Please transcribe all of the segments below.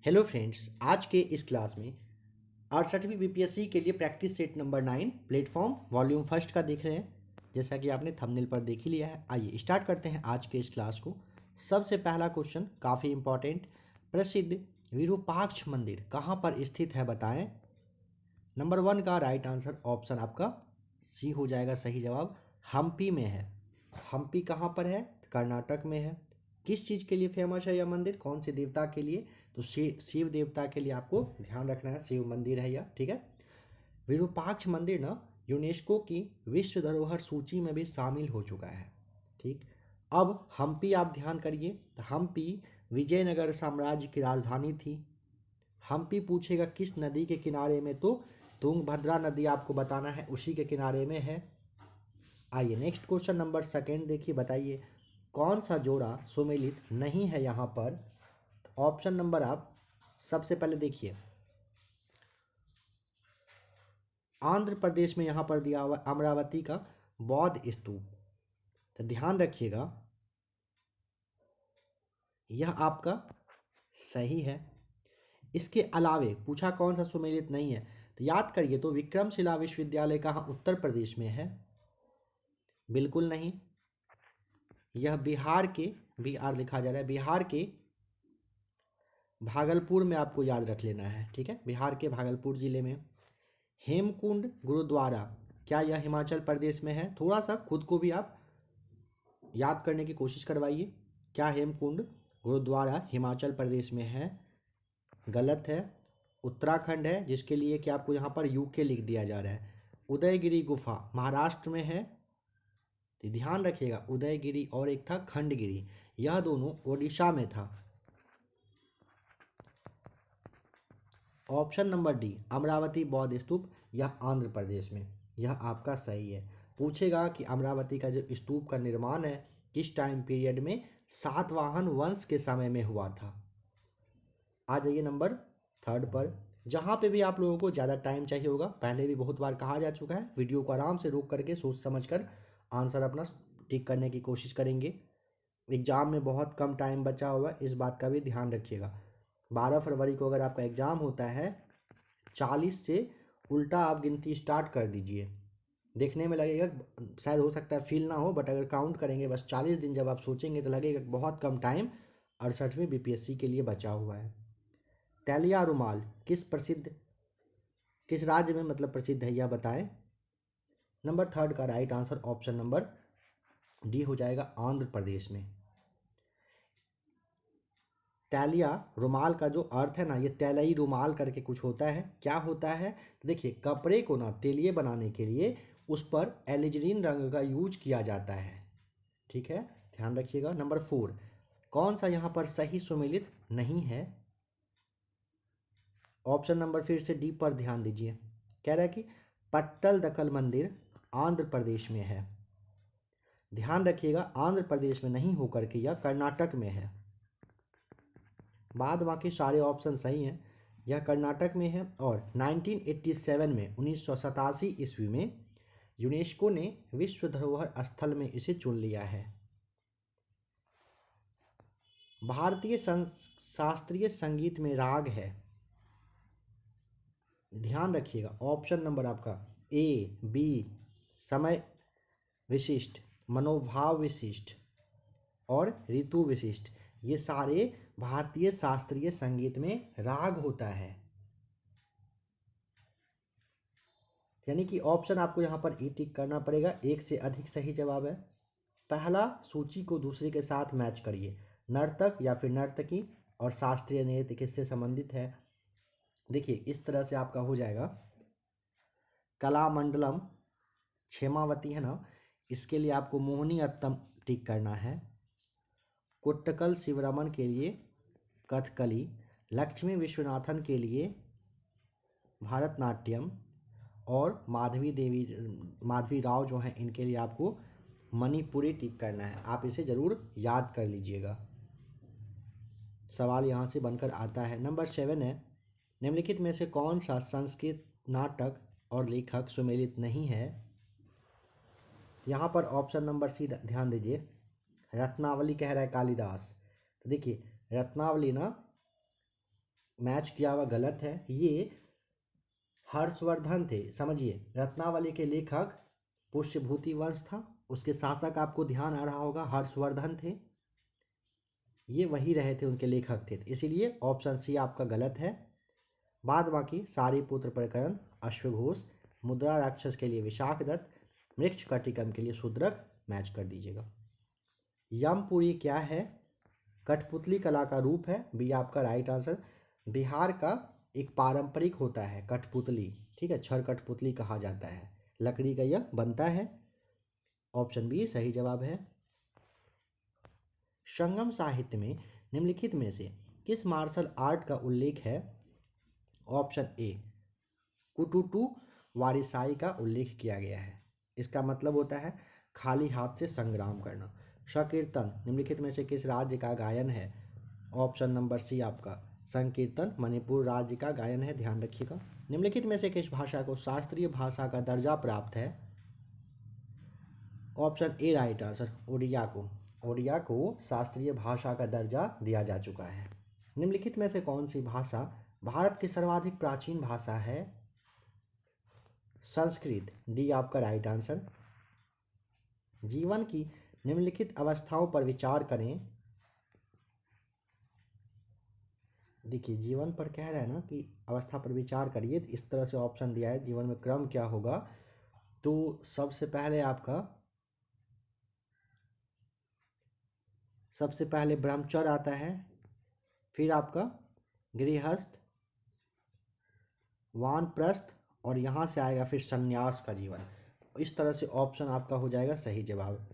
Hello friends, आज के इस क्लास में 68वीं बीपीएससी के लिए practice set number 9 platform volume first का देख रहे हैं। जैसा कि आपने थंबनेल पर देख ही लिया है। आइए स्टार्ट करते हैं आज के इस क्लास को। सबसे पहला क्वेश्चन काफ़ी इंपॉर्टेंट, प्रसिद्ध विरूपाक्ष मंदिर कहाँ पर स्थित है बताएं। नंबर 1 का राइट आंसर ऑप्शन आपका सी हो जाएगा सही जवाब, हम्पी में है। हम्पी कहाँ पर है? कर्नाटक में है। किस चीज़ के लिए फेमस है यह मंदिर, कौन से देवता के लिए? तो शिव देवता के लिए आपको ध्यान रखना है, शिव मंदिर है यह, ठीक है। विरूपाक्ष मंदिर ना यूनेस्को की विश्व धरोहर सूची में भी शामिल हो चुका है, ठीक। अब हम्पी आप ध्यान करिए, तो हम्पी विजयनगर साम्राज्य की राजधानी थी। हम्पी पूछेगा किस नदी के किनारे में, तो तुंगभद्रा नदी आपको बताना है, उसी के किनारे में है। आइए नेक्स्ट क्वेश्चन नंबर सेकेंड देखिए, बताइए कौन सा जोड़ा सुमेलित नहीं है यहाँ पर। ऑप्शन नंबर आप सबसे पहले देखिए, आंध्र प्रदेश में यहाँ पर दिया हुआ अमरावती का बौद्ध स्तूप, तो ध्यान रखिएगा यह आपका सही है। इसके अलावे पूछा कौन सा सुमेलित नहीं है, तो याद करिए, तो विक्रमशिला विश्वविद्यालय कहाँ उत्तर प्रदेश में है? बिल्कुल नहीं, यह बिहार के, बिहार लिखा जा रहा है, बिहार के भागलपुर में आपको याद रख लेना है, ठीक है, बिहार के भागलपुर जिले में। हेमकुंड गुरुद्वारा क्या यह हिमाचल प्रदेश में है? थोड़ा सा खुद को भी आप याद करने की कोशिश करवाइए, क्या हेमकुंड गुरुद्वारा हिमाचल प्रदेश में है? गलत है, उत्तराखंड है, जिसके लिए कि आपको यहाँ पर यूके लिख दिया जा रहा है। उदयगिरी गुफा महाराष्ट्र में है, तो ध्यान रखिएगा, उदयगिरी और एक था खंडगिरी, यह दोनों ओडिशा में था। ऑप्शन नंबर डी अमरावती बौद्ध स्तूप, यह आंध्र प्रदेश में, यह आपका सही है। पूछेगा कि अमरावती का जो स्तूप का निर्माण है किस टाइम पीरियड में, सातवाहन वंश के समय में हुआ था। आ जाइए नंबर थर्ड पर, जहाँ पे भी आप लोगों को ज़्यादा टाइम चाहिए होगा, पहले भी बहुत बार कहा जा चुका है, वीडियो को आराम से रोक करके सोच समझ कर आंसर अपना टिक करने की कोशिश करेंगे। एग्ज़ाम में बहुत कम टाइम बचा हुआ है, इस बात का भी ध्यान रखिएगा। 12 फरवरी को अगर आपका एग्ज़ाम होता है, 40 से उल्टा आप गिनती स्टार्ट कर दीजिए। देखने में लगेगा शायद, हो सकता है फील ना हो, बट अगर काउंट करेंगे बस 40 दिन जब आप सोचेंगे तो लगेगा बहुत कम टाइम 68वीं बीपीएससी के लिए बचा हुआ है। तैलिया रुमाल किस राज्य में मतलब प्रसिद्ध है यह बताएं। नंबर थर्ड का right answer option number D हो जाएगा, आंध्र प्रदेश में। तैलिया रुमाल का जो अर्थ है ना, ये तैलई रुमाल करके कुछ होता है। क्या होता है, तो देखिए, कपड़े को ना तेलिए बनाने के लिए उस पर एलिजरीन रंग का यूज किया जाता है, ठीक है, ध्यान रखिएगा। नंबर 4, कौन सा यहाँ पर सही सुमेलित नहीं है? ऑप्शन नंबर फिर से डी पर ध्यान दीजिए, कह रहा है कि पट्टल दकल मंदिर आंध्र प्रदेश में है। ध्यान रखिएगा, आंध्र प्रदेश में नहीं होकर के यह कर्नाटक में है। बाद बाकी सारे ऑप्शन सही हैं, यह कर्नाटक में है। और 1987 में 1987 ईस्वी में यूनेस्को ने विश्व धरोहर स्थल में इसे चुन लिया है। भारतीय शास्त्रीय संगीत में राग है, ध्यान रखिएगा, ऑप्शन नंबर आपका ए बी, समय विशिष्ट, मनोभाव विशिष्ट और ऋतु विशिष्ट, ये सारे भारतीय शास्त्रीय संगीत में राग होता है। यानी कि ऑप्शन आपको यहाँ पर ई टिक करना पड़ेगा, एक से अधिक सही जवाब है। पहला, सूची को दूसरे के साथ मैच करिए, नर्तक या फिर नर्तकी और शास्त्रीय नृत्य किससे संबंधित है। देखिए इस तरह से आपका हो जाएगा, कलामंडलम क्षेमावती है ना, इसके लिए आपको मोहिनी अत्तम टिक करना है। कुट्टकल शिवरमन के लिए कथकली, लक्ष्मी विश्वनाथन के लिए भारतनाट्यम और माधवी राव जो हैं इनके लिए आपको मणिपुरी टिक करना है। आप इसे ज़रूर याद कर लीजिएगा, सवाल यहाँ से बनकर आता है। नंबर 7 है, निम्नलिखित में से कौन सा संस्कृत नाटक और लेखक सुमेलित नहीं है? यहाँ पर ऑप्शन नंबर सी ध्यान दीजिए, रत्नावली कह रहा है कालिदास। तो देखिए रत्नावली ना मैच किया हुआ गलत है। ये हर्षवर्धन थे, समझिए। रत्नावली के लेखक पुष्यभूति वंश था, उसके शासक आपको ध्यान आ रहा होगा हर्षवर्धन थे, ये वही रहे थे, उनके लेखक थे, इसीलिए ऑप्शन सी आपका गलत है। बाद बाकी सारीपुत्र प्रकरण, अश्वघोष, मुद्रा राक्षस के लिए विशाखदत्त, मृक्ष कटिकम के लिए शूद्रक मैच कर दीजिएगा। यमपुरी क्या है? कठपुतली कला का रूप है, बी आपका राइट आंसर। बिहार का एक पारंपरिक होता है कठपुतली, ठीक है, छड़ कठपुतली कहा जाता है, लकड़ी का यह बनता है। ऑप्शन बी सही जवाब है। संगम साहित्य में निम्नलिखित में से किस मार्शल आर्ट का उल्लेख है? ऑप्शन ए कुटुटू वारिसाई का उल्लेख किया गया है, इसका मतलब होता है खाली हाथ से संग्राम करना। संकीर्तन निम्नलिखित में से किस राज्य का गायन है? ऑप्शन नंबर सी आपका संकीर्तन मणिपुर राज्य का गायन है, ध्यान रखिएगा। निम्नलिखित में से किस भाषा को शास्त्रीय भाषा का दर्जा प्राप्त है? Option A right answer, Odia को। ओडिया को शास्त्रीय भाषा का दर्जा दिया जा चुका है। निम्नलिखित में से कौन सी भाषा भारत की सर्वाधिक प्राचीन भाषा है? संस्कृत, डी आपका राइट आंसर। जीवन की निम्नलिखित अवस्थाओं पर विचार करें। देखिए जीवन पर कह रहा है ना कि अवस्था पर विचार करिए, तो इस तरह से ऑप्शन दिया है जीवन में क्रम क्या होगा। तो सबसे पहले ब्रह्मचर्य आता है, फिर आपका गृहस्थ, वानप्रस्थ, और यहाँ से आएगा फिर संन्यास का जीवन। इस तरह से ऑप्शन आपका हो जाएगा सही जवाब।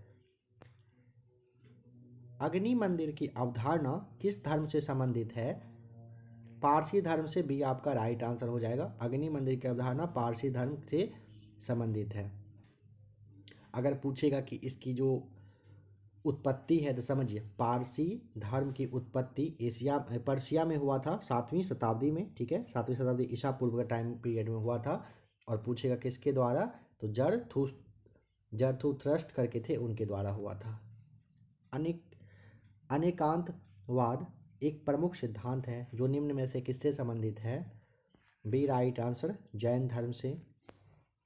अग्नि मंदिर की अवधारणा किस धर्म से संबंधित है? पारसी धर्म से, भी आपका राइट आंसर हो जाएगा। अग्नि मंदिर की अवधारणा पारसी धर्म से संबंधित है। अगर पूछेगा कि इसकी जो उत्पत्ति है तो समझिए, पारसी धर्म की उत्पत्ति पर्शिया में हुआ था 7वीं शताब्दी में, ठीक है, 7वीं शताब्दी ईसा पूर्व का टाइम पीरियड में हुआ था। और पूछेगा किसके द्वारा, तो जरथुस्त्र करके थे, उनके द्वारा हुआ था। अनेकांतवाद एक प्रमुख सिद्धांत है जो निम्न में से किससे संबंधित है? बी राइट आंसर, जैन धर्म से।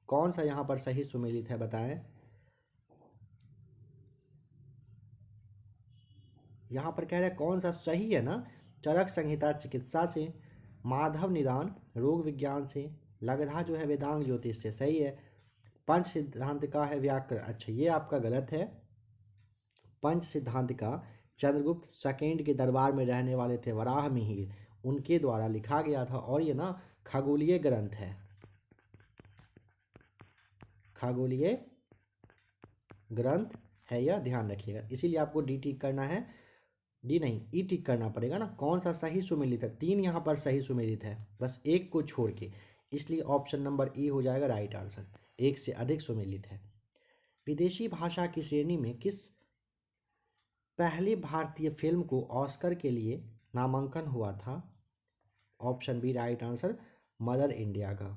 कौन सा यहाँ पर सही सुमेलित है बताएं? यहाँ पर कह रहे हैं कौन सा सही है ना, चरक संहिता चिकित्सा से, माधव निदान रोग विज्ञान से, लगधा जो है वेदांग ज्योतिष से, सही है। पंच सिद्धांत का है व्याकरण, अच्छा ये आपका गलत है। पंच सिद्धांत का चंद्रगुप्त सेकेंड के दरबार में रहने वाले थे वराह मिहिर, उनके द्वारा लिखा गया था, और ये ना खगोलीय ग्रंथ है, खगोलीय ग्रंथ है यह, ध्यान रखिएगा। इसीलिए आपको डी टिक करना है, डी नहीं ई टिक करना पड़ेगा ना। कौन सा सही सुमेलित है? 3 यहाँ पर सही सुमेलित है, बस एक को छोड़ के, इसलिए ऑप्शन नंबर ई हो जाएगा राइट आंसर, एक से अधिक सुमेलित है। विदेशी भाषा की श्रेणी में किस पहली भारतीय फिल्म को ऑस्कर के लिए नामांकन हुआ था? Option B right answer, Mother India का।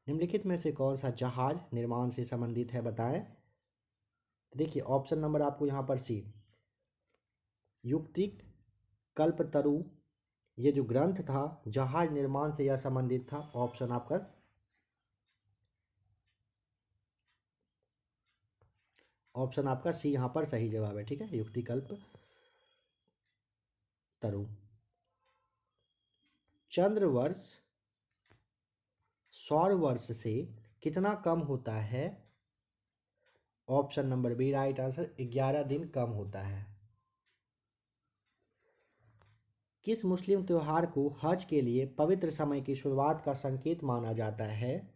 निम्नलिखित में से कौन सा जहाज निर्माण से संबंधित है बताएं? देखिए ऑप्शन नंबर आपको यहाँ पर सी, युक्तिक कल्पतरु, ये जो ग्रंथ था जहाज निर्माण से यह संबंधित था। ऑप्शन आपका सी यहाँ पर सही जवाब है, ठीक है, युक्तिकल्प तरु। चंद्र वर्ष सौर वर्ष से कितना कम होता है? Option number B right answer, 11 दिन कम होता है। किस मुस्लिम त्योहार को हज के लिए पवित्र समय की शुरुआत का संकेत माना जाता है?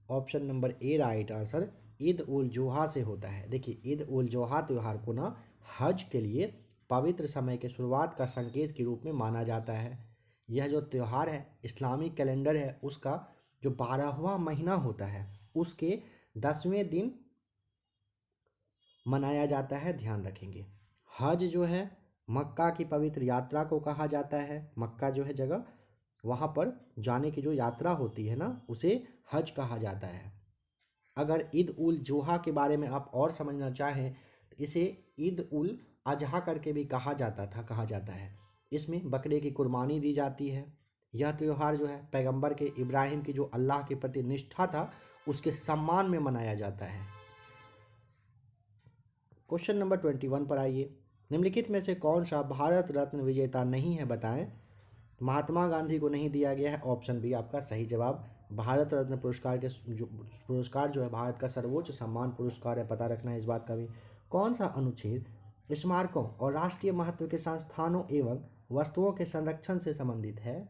Option number A right answer, Eid ul Zuha से होता है। देखिए ईद उल जोहा त्यौहार को ना हज के लिए पवित्र समय के शुरुआत का संकेत के रूप में माना जाता है। यह जो त्यौहार है इस्लामिक कैलेंडर है उसका जो 12वां महीना होता है उसके 10वें दिन मनाया जाता है, ध्यान रखेंगे। हज जो है मक्का की पवित्र यात्रा को कहा जाता है, मक्का जो है जगह, वहाँ पर जाने की जो यात्रा होती है ना उसे हज कहा जाता है। अगर ईद उल जोहा के बारे में आप और समझना चाहें तो इसे ईद उल अजहा करके भी कहा जाता है। इसमें बकरे की कुर्बानी दी जाती है। यह त्यौहार जो है पैगंबर के इब्राहिम की जो अल्लाह के प्रति निष्ठा था उसके सम्मान में मनाया जाता है। क्वेश्चन नंबर 21 पर आइए। निम्नलिखित में से कौन सा भारत रत्न विजेता नहीं है, बताएं। महात्मा गांधी को नहीं दिया गया है, ऑप्शन बी आपका सही जवाब। भारत रत्न पुरस्कार के जो पुरस्कार जो है भारत का सर्वोच्च सम्मान पुरस्कार है, पता रखना है इस बात का भी। कौन सा अनुच्छेद स्मारकों और राष्ट्रीय महत्व के संस्थानों एवं वस्तुओं के संरक्षण से संबंधित है?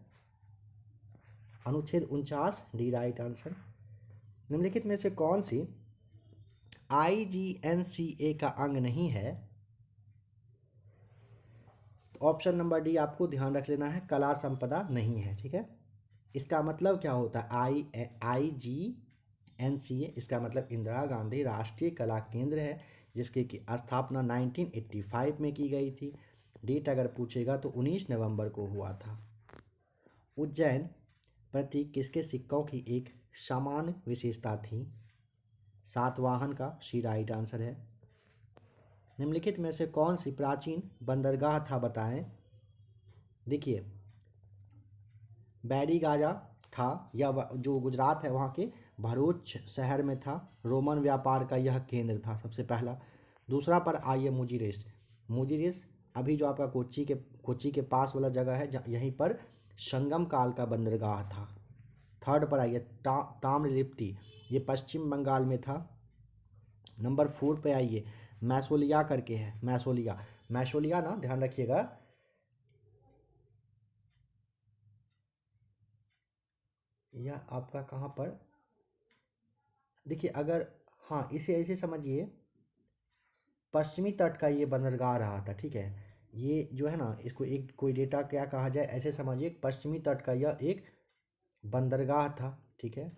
अनुच्छेद 49, डी राइट आंसर। निम्नलिखित में से कौन सी IGNCA का अंग नहीं है? ऑप्शन नंबर डी आपको ध्यान रख लेना है, कला संपदा नहीं है। ठीक है, इसका मतलब क्या होता है? IGNCA, इसका मतलब इंदिरा गांधी राष्ट्रीय कला केंद्र है, जिसकी की स्थापना 1985 में की गई थी। डेट अगर पूछेगा तो 19 नवंबर को हुआ था। उज्जैन प्रतीक किसके सिक्कों की एक सामान्य विशेषता थी? सातवाहन का, सी राइट आंसर है। निम्नलिखित में से कौन सी प्राचीन बंदरगाह था, बताएं। देखिए, बैरी गाजा था, यह जो गुजरात है वहाँ के भरूच शहर में था। रोमन व्यापार का यह केंद्र था सबसे पहला। दूसरा पर आइए मुजिरेस। मुजिरेस अभी जो आपका कोच्चि के पास वाला जगह है, यहीं पर संगम काल का बंदरगाह था। थर्ड पर आइए ताम्रलिप्ति, ये पश्चिम बंगाल में था। नंबर 4 पे आइए, मैसोलिया करके है, मैसोलिया ना, ध्यान रखिएगा। यह आपका कहाँ पर, देखिए अगर, हाँ इसे ऐसे समझिए, पश्चिमी तट का ये बंदरगाह रहा था। ठीक है, ये जो है ना, इसको एक कोई डेटा क्या कहा जाए, ऐसे समझिए पश्चिमी तट का यह एक बंदरगाह था। ठीक है,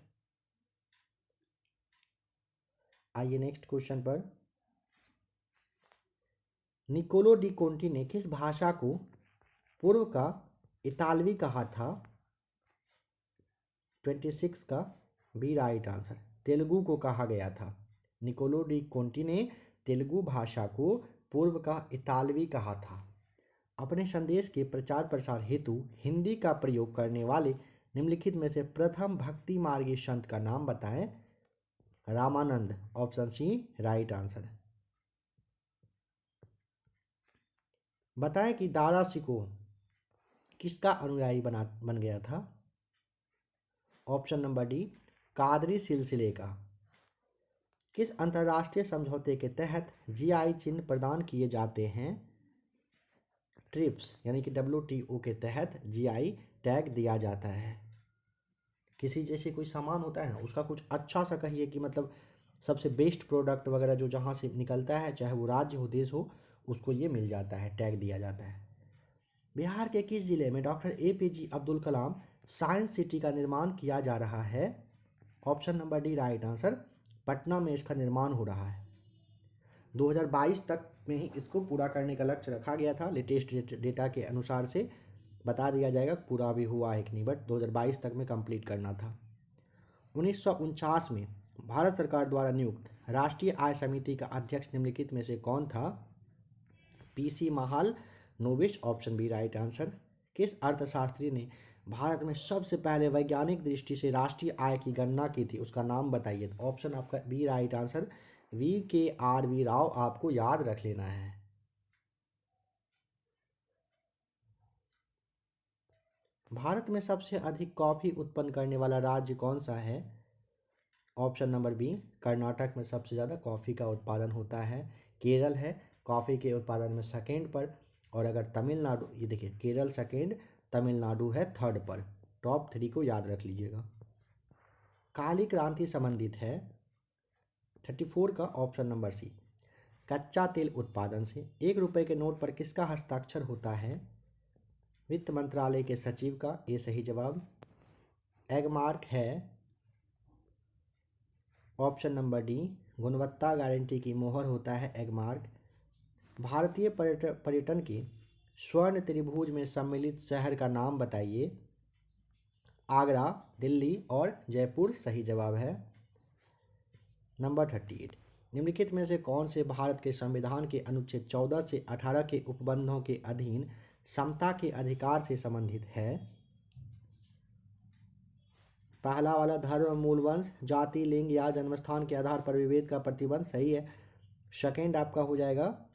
आइए नेक्स्ट क्वेश्चन पर। निकोलो डी कोंटी ने किस भाषा को पूर्व का इतालवी कहा था? 26 का, बी राइट आंसर। तेलुगु को कहा गया था। निकोलो डी कोंटी ने तेलुगु भाषा को पूर्व का इतालवी कहा था। अपने संदेश के प्रचार प्रसार हेतु हिंदी का प्रयोग करने वाले निम्नलिखित में से प्रथम भक्ति मार्गी संत का नाम बताएं। Ramanand, option C right answer. बताएं कि दारा सिको किसका अनुयायी बन गया था? ऑप्शन नंबर डी कादरी सिलसिले का। किस अंतर्राष्ट्रीय समझौते के तहत GI चिन्ह प्रदान किए जाते हैं? ट्रिप्स यानी कि WTO के तहत GI टैग दिया जाता है। किसी जैसे कोई सामान होता है ना, उसका कुछ अच्छा सा कहिए कि मतलब सबसे बेस्ट प्रोडक्ट वगैरह जो जहाँ से निकलता है, चाहे वो राज्य हो देश हो, उसको ये मिल जाता है, टैग दिया जाता है। बिहार के किस जिले में doctor APJ Abdul Kalam science city का निर्माण किया जा रहा है? Option number D right answer. Patna में इसका निर्माण हो रहा है। 2022 तक में ही इसको पूरा करने का लक्ष्य रखा गया था। लेटेस्ट डेटा के अनुसार से बता दिया जाएगा पूरा भी हुआ है कि नहीं, बट 2022 तक में कंप्लीट करना था। 1949 में भारत सरकार द्वारा नियुक्त राष्ट्रीय आय समिति का अध्यक्ष निम्नलिखित में से कौन था? PC Mahal नोबिस, option B right answer. किस अर्थशास्त्री ने भारत में सबसे पहले वैज्ञानिक दृष्टि से राष्ट्रीय आय की गणना की थी, उसका नाम बताइए। तो ऑप्शन आपका B right answer, VKRV Rao आपको याद रख लेना है। भारत में सबसे अधिक कॉफी उत्पन्न करने वाला राज्य कौन सा है? ऑप्शन नंबर बी कर्नाटक में सबसे ज़्यादा कॉफ़ी का उत्पादन होता है। केरल है कॉफ़ी के उत्पादन में सेकेंड पर, और अगर तमिलनाडु, ये देखिए केरल सेकेंड, तमिलनाडु है थर्ड पर। टॉप 3 को याद रख लीजिएगा। काली क्रांति संबंधित है 34 का, ऑप्शन नंबर सी। कच्चा तेल उत्पादन से 1 रुपये के नोट पर किसका हस्ताक्षर होता है? वित्त मंत्रालय के सचिव का, ये सही जवाब। एगमार्क है ऑप्शन नंबर डी, गुणवत्ता गारंटी की मोहर होता है एगमार्क। भारतीय पर्यटन के स्वर्ण त्रिभुज में सम्मिलित शहर का नाम बताइए। आगरा, दिल्ली और जयपुर सही जवाब है। नंबर 38, निम्नलिखित में से कौन से भारत के संविधान के अनुच्छेद 14 से 18 के उपबंधों के अधीन समता के अधिकार से संबंधित है। पहला वाला धर्म, मूल वंश, जाति, लिंग या जन्मस्थान के आधार पर विभेद का प्रतिबंध, सही है। सेकेंड आपका हो जाएगा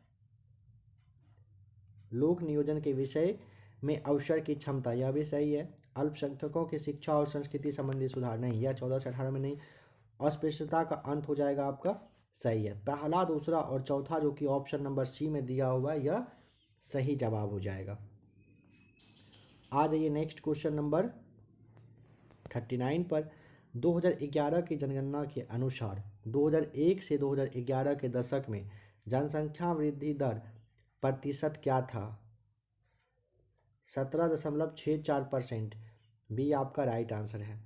लोक नियोजन के विषय में अवसर की क्षमता, यह भी सही है। अल्पसंख्यकों की शिक्षा और संस्कृति संबंधी सुधार, नहीं, यह 14 से 18 में नहीं। अस्पृश्यता का अंत हो जाएगा आपका, सही है। पहला, दूसरा और चौथा जो कि ऑप्शन नंबर सी में दिया हुआ है, यह सही जवाब हो जाएगा। आ जाइए नेक्स्ट क्वेश्चन नंबर 39 पर। 2011 की जनगणना के अनुसार 2001 से 2011 के दशक में जनसंख्या वृद्धि दर प्रतिशत क्या था? 17.64%, बी आपका राइट आंसर है।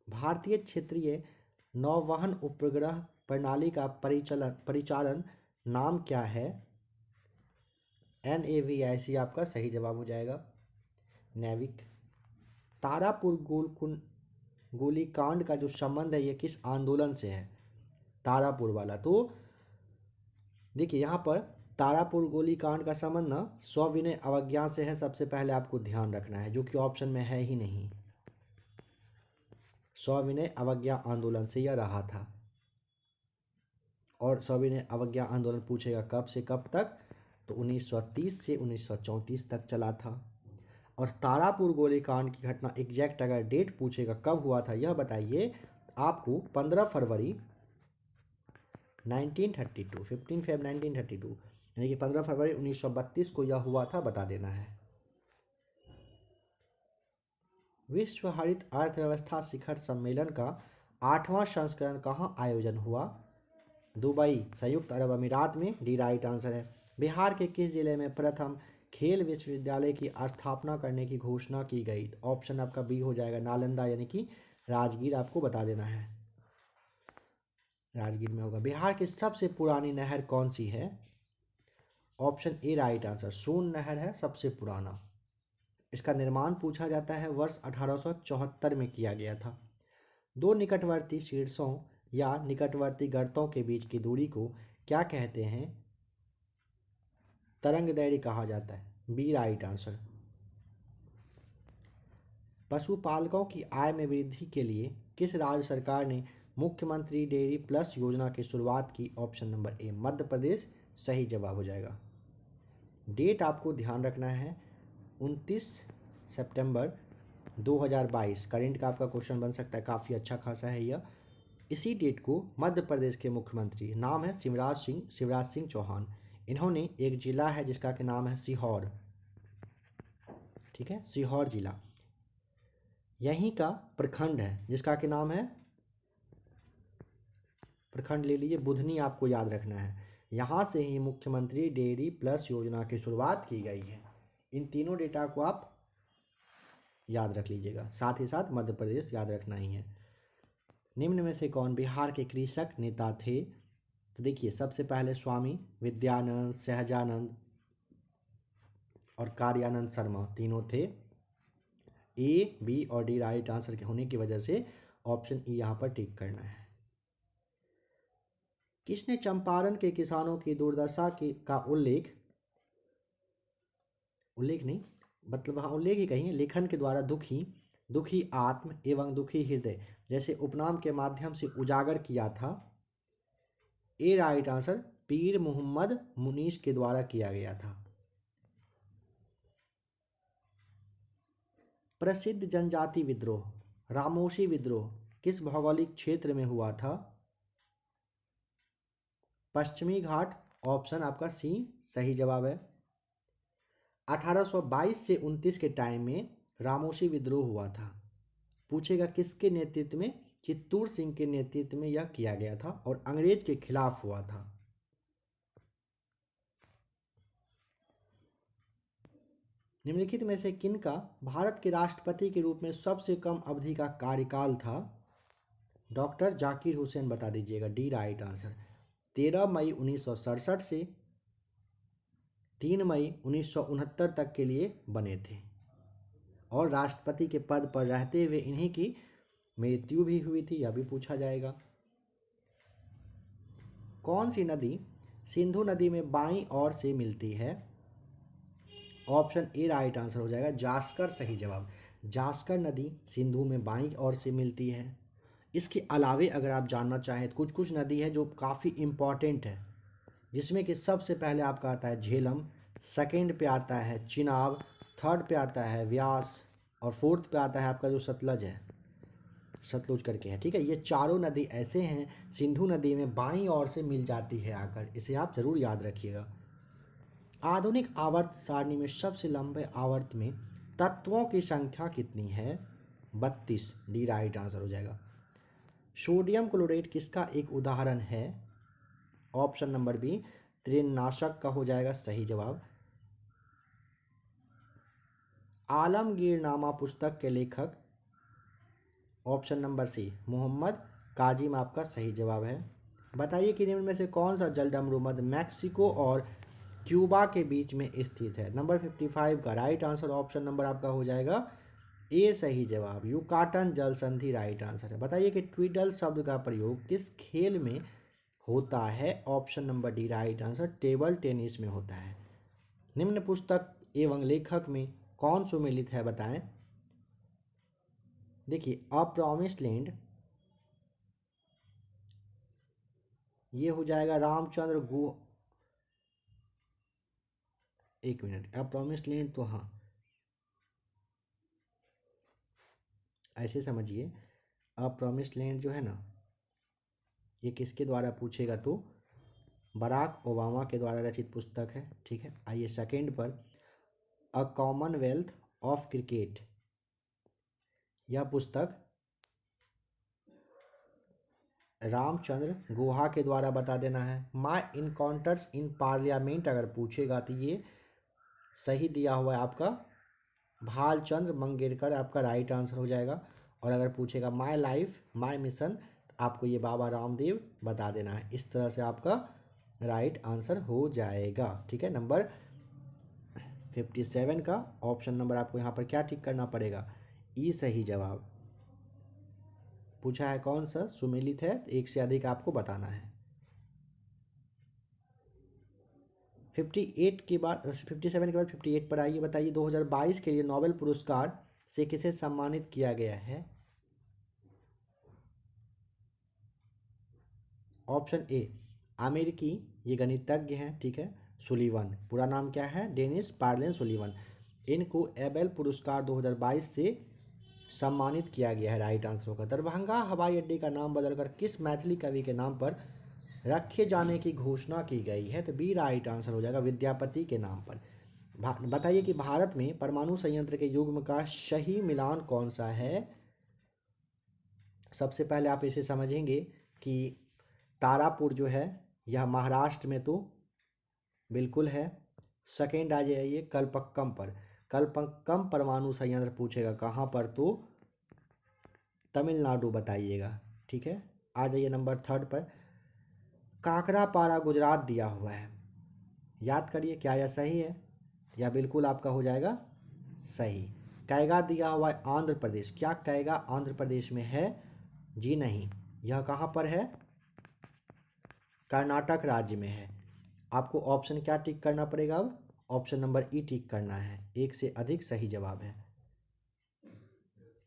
भारतीय क्षेत्रीय नौवहन उपग्रह प्रणाली का परिचालन नाम क्या है? NAVIC आपका सही जवाब हो जाएगा। नेविक। तारापुर गोलीकांड का जो संबंध है ये किस आंदोलन से है? तारापुर वाला, तो देखिए यहाँ पर तारापुर गोलीकांड का संबंध ना सविनय अवज्ञा से है, सबसे पहले आपको ध्यान रखना है, जो कि ऑप्शन में है ही नहीं। सविनय अवज्ञा आंदोलन से यह रहा था। और सविनय अवज्ञा आंदोलन पूछेगा कब से कब तक, तो 1930 से 1934 तक चला था। और तारापुर गोलीकांड की घटना एग्जैक्ट अगर डेट पूछेगा कब हुआ था यह बताइए, आपको 15 फरवरी 1932, 15 फेब 1932, यानी कि 15 फरवरी 1932 को यह हुआ था, बता देना है। विश्व हरित अर्थव्यवस्था शिखर सम्मेलन का 8वां संस्करण कहाँ आयोजन हुआ? दुबई, संयुक्त अरब अमीरात में, डी राइट आंसर है। बिहार के किस जिले में प्रथम खेल विश्वविद्यालय की स्थापना करने की घोषणा की गई? ऑप्शन आपका बी हो जाएगा नालंदा, यानी कि राजगीर, आपको बता देना है, राजगीर में होगा। बिहार की सबसे पुरानी नहर कौन सी है? ऑप्शन ए राइट आंसर, सोन नहर है सबसे पुराना। इसका निर्माण पूछा जाता है वर्ष 1874 में किया गया था। दो निकटवर्ती शीर्षों या निकटवर्ती गर्तों के बीच की दूरी को क्या कहते हैं? तरंगदैर्घ्य कहा जाता है, बी राइट आंसर। पशुपालकों की आय में वृद्धि के लिए किस राज्य सरकार ने मुख्यमंत्री डेयरी प्लस योजना की शुरुआत की? ऑप्शन नंबर ए मध्य प्रदेश, सही जवाब हो जाएगा। डेट आपको ध्यान रखना है 29 सितंबर 2022, करेंट का आपका क्वेश्चन बन सकता है, काफ़ी अच्छा खासा है यह। इसी डेट को मध्य प्रदेश के मुख्यमंत्री, नाम है शिवराज सिंह चौहान, इन्होंने एक जिला है जिसका के नाम है सीहोर, ठीक है, सीहोर जिला, यहीं का प्रखंड है जिसका के नाम है, प्रखंड ले लीजिए बुधनी, आपको याद रखना है। यहाँ से ही मुख्यमंत्री डेयरी प्लस योजना की शुरुआत की गई है। इन तीनों डेटा को आप याद रख लीजिएगा, साथ ही साथ मध्य प्रदेश याद रखना ही है। निम्न में से कौन बिहार के कृषक नेता थे? तो देखिए सबसे पहले स्वामी विद्यानंद, सहजानंद और कार्यानंद शर्मा तीनों थे। ए, बी और डी राइट आंसर के होने की वजह से ऑप्शन ई यहाँ पर टिक करना है। किसने चंपारण के किसानों की दुर्दशा का उल्लेख नहीं, मतलब हाँ उल्लेख ही कहेंगे, लेखन के द्वारा दुखी आत्म एवं दुखी हृदय जैसे उपनाम के माध्यम से उजागर किया था? ए राइट आंसर, पीर मोहम्मद मुनीस के द्वारा किया गया था। प्रसिद्ध जनजाति विद्रोह रामोशी विद्रोह किस भौगोलिक क्षेत्र में हुआ था? पश्चिमी घाट, ऑप्शन आपका सी सही जवाब है। 1822 से 29 के टाइम में रामोशी विद्रोह हुआ था, पूछेगा किसके नेतृत्व में? चित्तूर सिंह के नेतृत्व में यह किया गया था और अंग्रेज के खिलाफ हुआ था। निम्नलिखित में से किनका भारत के राष्ट्रपति के रूप में सबसे कम अवधि का कार्यकाल था? डॉक्टर जाकिर हुसैन, बता दीजिएगा, डी राइट आंसर। 13 मई 1967 से 3 मई 1969 तक के लिए बने थे और राष्ट्रपति के पद पर रहते हुए इन्हीं की मृत्यु भी हुई थी, यह भी पूछा जाएगा। कौन सी नदी सिंधु नदी में बाईं ओर से मिलती है? ऑप्शन ए राइट आंसर हो जाएगा, जास्कर सही जवाब। जास्कर नदी सिंधु में बाईं ओर से मिलती है। इसके अलावे अगर आप जानना चाहें तो कुछ कुछ नदी है जो काफ़ी इम्पॉर्टेंट है, जिसमें कि सबसे पहले आपका आता है झेलम, सेकंड पे आता है चिनाब, थर्ड पे आता है व्यास, और फोर्थ पे आता है आपका जो सतलज है, सतलुज करके है, ठीक है। ये चारों नदी ऐसे हैं, सिंधु नदी में बाईं ओर से मिल जाती है आकर, इसे आप जरूर याद रखिएगा। आधुनिक आवर्त सारणी में सबसे लंबे आवर्त में तत्वों की संख्या कितनी है? 32, डी राइट आंसर हो जाएगा। सोडियम क्लोराइड किसका एक उदाहरण है? ऑप्शन नंबर बी तृणनाशक का हो जाएगा सही जवाब। आलमगीरनामा पुस्तक के लेखक? Option number C Mohammad Kazim आपका सही जवाब है। बताइए कि निम्न में से कौन सा जलडमरू मध्य मैक्सिको और क्यूबा के बीच में स्थित है? नंबर 55 का राइट आंसर ऑप्शन नंबर आपका हो जाएगा ए सही जवाब। युकाटन जल संधि राइट आंसर है। बताइए कि ट्विडल शब्द का प्रयोग किस खेल में होता है? Option number D right answer, table tennis में होता है। निम्न पुस्तक एवं लेखक में कौन सुमेलित है? बताएं। देखिए अ प्रॉमिस्ड लैंड, ये हो जाएगा रामचंद्र गु, एक मिनट, अ प्रॉमिस्ड लैंड तो हाँ ऐसे समझिए, अ प्रॉमिस्ड लैंड जो है ना, ये किसके द्वारा पूछेगा तो बराक ओबामा के द्वारा रचित पुस्तक है, ठीक है। आइए सेकंड पर, अ कॉमनवेल्थ ऑफ क्रिकेट, यह पुस्तक रामचंद्र गुहा के द्वारा बता देना है। माई इनकाउंटर्स इन पार्लियामेंट अगर पूछेगा तो ये सही दिया हुआ है आपका भालचंद्र मंगेरकर आपका राइट आंसर हो जाएगा। और अगर पूछेगा माई लाइफ माई मिशन तो आपको ये बाबा रामदेव बता देना है। इस तरह से आपका राइट आंसर हो जाएगा, ठीक है। नंबर 57 का ऑप्शन नंबर आपको यहाँ पर क्या टिक करना पड़ेगा? ई सही जवाब। पूछा है कौन सा सुमेलित है, एक से अधिक आपको बताना है। 58 के बाद 57 के बाद 58 पर आइए। बताइए 2022 के लिए नोबेल पुरस्कार से किसे सम्मानित किया गया है? ऑप्शन ए अमेरिकी ये गणितज्ञ हैं, ठीक है, सुलीवन, पूरा नाम क्या है? Dennis Parnell Sullivan. इनको एबेल पुरस्कार 2022 से सम्मानित किया गया है, राइट आंसर होगा। दरभंगा हवाई अड्डे का नाम बदलकर किस मैथिली कवि के नाम पर रखे जाने की घोषणा की गई है? तो बी राइट आंसर हो जाएगा, विद्यापति के नाम पर। बताइए कि भारत में परमाणु संयंत्र के युग्म का सही मिलान कौन सा है? सबसे पहले आप इसे समझेंगे कि तारापुर जो है यह महाराष्ट्र में तो बिल्कुल है। सेकेंड आ जाइए कलपक्कम पर, कलपक्कम परमाणु संयंत्र पूछेगा कहाँ पर तो तमिलनाडु बताइएगा, ठीक है। आ जाइए नंबर थर्ड पर, काकरापारा गुजरात दिया हुआ है, याद करिए क्या यह सही है? या बिल्कुल आपका हो जाएगा सही। कैगा दिया हुआ है आंध्र प्रदेश, क्या कैगा आंध्र प्रदेश में है? जी नहीं, यह कहाँ पर है? कर्नाटक राज्य में है। आपको ऑप्शन क्या टिक करना पड़ेगा अब? ऑप्शन नंबर ई टिक करना है, एक से अधिक सही जवाब है।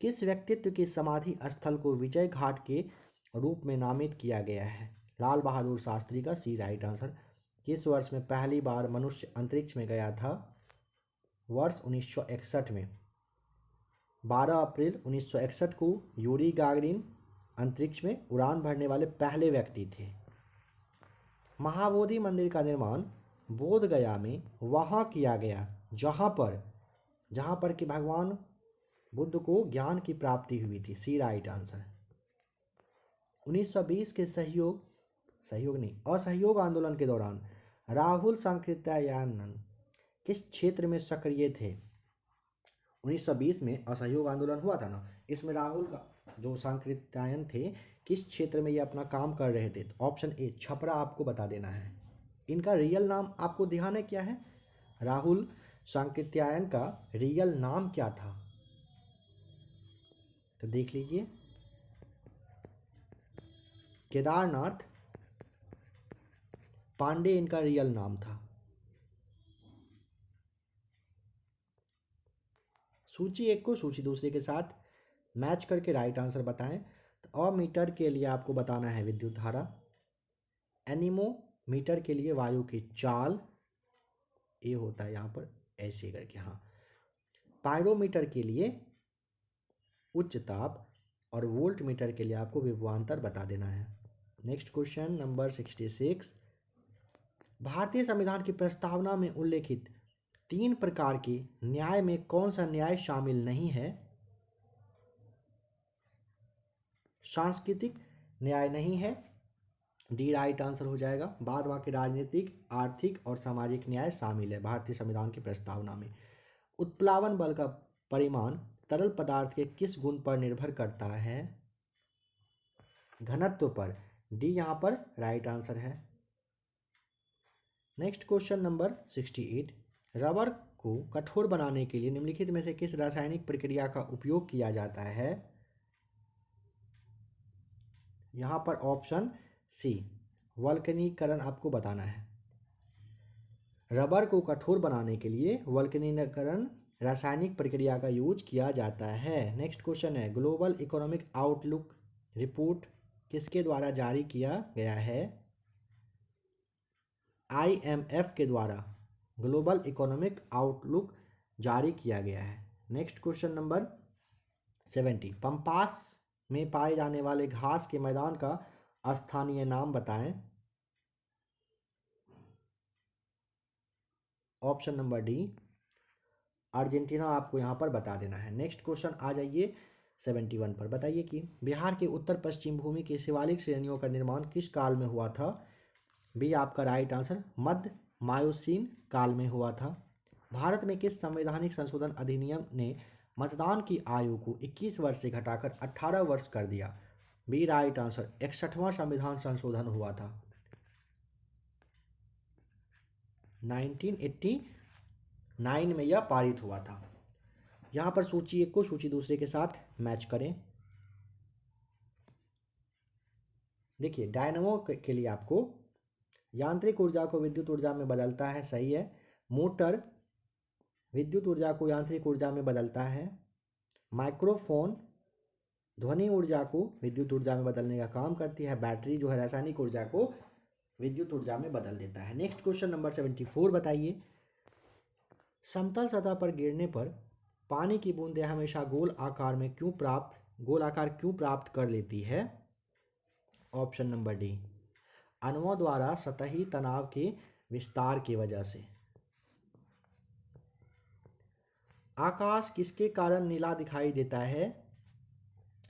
किस व्यक्तित्व की समाधि स्थल को विजय घाट के रूप में नामित किया गया है? लाल बहादुर शास्त्री का सी राइट आंसर। किस वर्ष में पहली बार मनुष्य अंतरिक्ष में गया था? वर्ष 1961 में। 12 अप्रैल 1961 को यूरी गागरिन अंतरिक्ष में उड़ान भरने वाले पहले व्यक्ति थे। महाबोधि मंदिर का निर्माण बोध गया में वहाँ किया गया जहाँ पर कि भगवान बुद्ध को ज्ञान की प्राप्ति हुई थी, सी राइट आंसर। 1920 के असहयोग आंदोलन के दौरान राहुल सांकृत्यायन किस क्षेत्र में सक्रिय थे? 1920 में असहयोग आंदोलन हुआ था ना, इसमें राहुल का जो सांकृत्यायन थे किस क्षेत्र में ये अपना काम कर रहे थे? तो ऑप्शन ए छपरा आपको बता देना है। इनका रियल नाम आपको ध्यान है क्या है? राहुल सांकृत्यायन का रियल नाम क्या था? तो देख लीजिए, केदारनाथ पांडे इनका रियल नाम था। सूची एक को सूची दूसरे के साथ मैच करके राइट आंसर बताएं। तो अमीटर के लिए आपको बताना है विद्युत धारा, एनीमोमीटर के लिए वायु की चाल, ये होता है यहाँ पर ऐसे करके, हाँ। पायरोमीटर के लिए उच्च ताप और वोल्ट मीटर के लिए आपको विभवांतर बता देना है। Next question number 66। भारतीय संविधान की प्रस्तावना में उल्लेखित 3 प्रकार के न्याय में कौन सा न्याय शामिल नहीं है? सांस्कृतिक न्याय नहीं है, डी राइट आंसर हो जाएगा। बाद बाकी राजनीतिक, आर्थिक और सामाजिक न्याय शामिल है भारतीय संविधान की प्रस्तावना में। उत्प्लावन बल का परिमाण तरल पदार्थ के किस गुण पर निर्भर करता है? घनत्व पर, डी यहाँ पर राइट आंसर है। Next question number 68। रबर को कठोर बनाने के लिए निम्नलिखित में से किस रासायनिक प्रक्रिया का उपयोग किया जाता है? यहाँ पर ऑप्शन सी, वल्कनीकरण आपको बताना है। रबर को कठोर बनाने के लिए वल्कनीकरण रासायनिक प्रक्रिया का यूज किया जाता है। नेक्स्ट क्वेश्चन है, ग्लोबल इकोनॉमिक आउटलुक रिपोर्ट किसके द्वारा जारी किया गया है? IMF के द्वारा ग्लोबल इकोनॉमिक आउटलुक जारी किया गया है। Next question number 70। पंपास में पाए जाने वाले घास के मैदान का स्थानीय नाम बताएं। ऑप्शन नंबर डी, अर्जेंटीना आपको यहाँ पर बता देना है। नेक्स्ट क्वेश्चन आ जाइए 71 पर। बताइए कि बिहार के उत्तर पश्चिम भूमि की शिवालिक श्रेणियों का निर्माण किस काल में हुआ था? बी आपका राइट आंसर, मध्य मायोसीन काल में हुआ था। भारत में किस संवैधानिक संशोधन अधिनियम ने मतदान की आयु को 21 वर्ष से घटाकर 18 वर्ष कर दिया? बी राइट आंसर, 61वां संविधान संशोधन हुआ था, 1989 में यह पारित हुआ था। यहाँ पर सूची एक को सूची दूसरे के साथ मैच करें। देखिए, डायनामो के लिए आपको यांत्रिक ऊर्जा को विद्युत ऊर्जा में बदलता है, सही है। मोटर विद्युत ऊर्जा को यांत्रिक ऊर्जा में बदलता है। माइक्रोफोन ध्वनि ऊर्जा को विद्युत ऊर्जा में बदलने का काम करती है। बैटरी जो है रासायनिक ऊर्जा को विद्युत ऊर्जा में बदल देता है। नेक्स्ट क्वेश्चन नंबर 74 बताइए, समतल सतह पर गिरने पर पानी की बूंदें हमेशा गोल आकार क्यों प्राप्त कर लेती है? ऑप्शन नंबर डी, अणुओं द्वारा सतही तनाव के विस्तार की वजह से। आकाश किसके कारण नीला दिखाई देता है?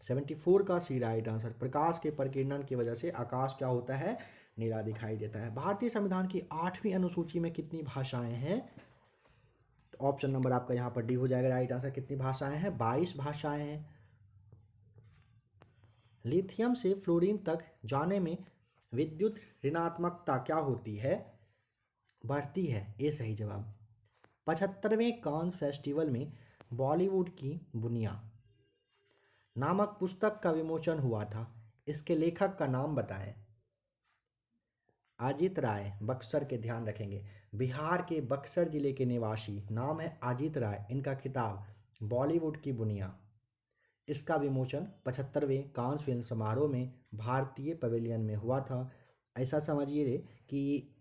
74 का सी राइट आंसर, प्रकाश के प्रकीर्णन की वजह से आकाश क्या होता है? नीला दिखाई देता है। भारतीय संविधान की 8वीं अनुसूची में कितनी भाषाएं हैं? ऑप्शन नंबर आपका यहाँ पर डी हो जाएगा राइट आंसर। कितनी भाषाएं हैं? 22 भाषाएं हैं। लिथियम से फ्लोरीन तक जाने में विद्युत ऋणात्मकता क्या होती है? बढ़ती है, ये सही जवाब। 75वें कांस फेस्टिवल में बॉलीवुड की बुनिया नामक पुस्तक का विमोचन हुआ था, इसके लेखक का नाम बताएं। अजीत राय, बक्सर के, ध्यान रखेंगे, बिहार के बक्सर जिले के निवासी, नाम है अजीत राय। इनका खिताब बॉलीवुड की बुनिया, इसका विमोचन 75वें कांस फिल्म समारोह में भारतीय पवेलियन में हुआ था। ऐसा समझिए कि